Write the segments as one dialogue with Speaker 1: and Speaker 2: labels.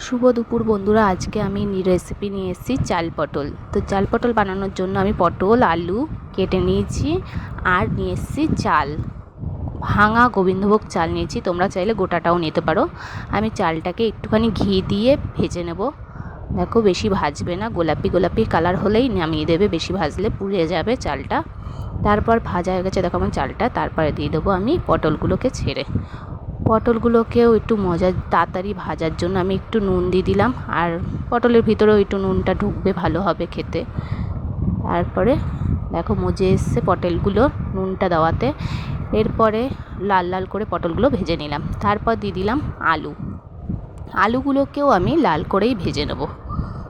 Speaker 1: শুভ দুপুর বন্ধুরা, আজকে আমি রেসিপি নিয়ে এসেছি চাল পটল। তো চাল পটল বানানোর জন্য আমি পটল আলু কেটে নিয়েছি আর নিয়ে এসেছি চাল, ভাঙা গোবিন্দভোগ চাল নিয়েছি। তোমরা চাইলে গোটাটাও নিতে পারো। আমি চালটাকে একটুখানি ঘি দিয়ে ভেজে নেব। দেখো, বেশি ভাজবে না, গোলাপি গোলাপি কালার হলেই নামিয়ে দেবে, বেশি ভাজলে পুড়ে যাবে চালটা। তারপর ভাজা হয়ে গেছে দেখো আমার চালটা। তারপরে দিয়ে দেবো আমি পটলগুলোকে ছেড়ে। পটলগুলোকেও একটু তাড়াতাড়ি ভাজার জন্য আমি একটু নুন দিয়ে দিলাম, আর পটলের ভিতরেও একটু নুনটা ঢুকবে, ভালো হবে খেতে। তারপরে দেখো মজে এসছে পটলগুলো নুনটা দেওয়াতে। এরপরে লাল লাল করে পটলগুলো ভেজে নিলাম। তারপর দিয়ে দিলাম আলুগুলোকেও আমি লাল করেই ভেজে নেব।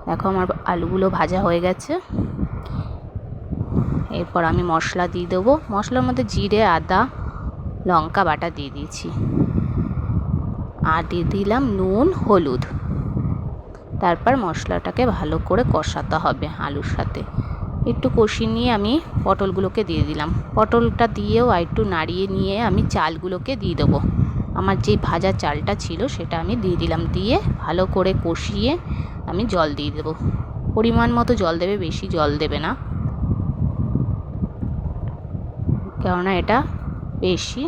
Speaker 1: দেখো আমার আলুগুলো ভাজা হয়ে গেছে। এরপর আমি মশলা দিয়ে দেবো। মশলার মধ্যে জিরে আদা লঙ্কা বাটা দিয়ে দিয়েছি, আর দিয়ে দিলাম নুন হলুদ। তারপর মশলাটাকে ভালো করে কষাতে হবে আলুর সাথে। একটু কষিয়ে নিয়ে আমি পটলগুলোকে দিয়ে দিলাম। পটলটা দিয়েও আর একটু নাড়িয়ে নিয়ে আমি চালগুলোকে দিয়ে দেবো। আমার যে ভাজা চালটা ছিল সেটা আমি দিয়ে দিলাম। দিয়ে ভালো করে কষিয়ে আমি জল দিয়ে দেবো। পরিমাণ মতো জল দেবে, বেশি জল দেবে না, কেননা এটা বেশি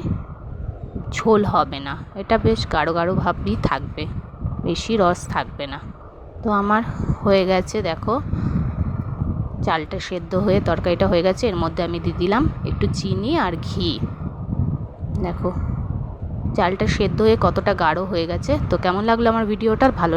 Speaker 1: ঝোল হবে না, এটা বেশ গাঢ় গাঢ় ভাবই থাকবে, বেশি রস থাকবে না। তো আমার হয়ে গেছে, দেখো চালটা সেদ্ধ হয়ে তরকারিটা হয়ে গেছে। এর মধ্যে আমি দিয়ে দিলাম একটু চিনি আর ঘি। দেখো চালটা সেদ্ধ হয়ে কতটা গাঢ় হয়ে গেছে। তো কেমন লাগলো আমার ভিডিওটা? ভালো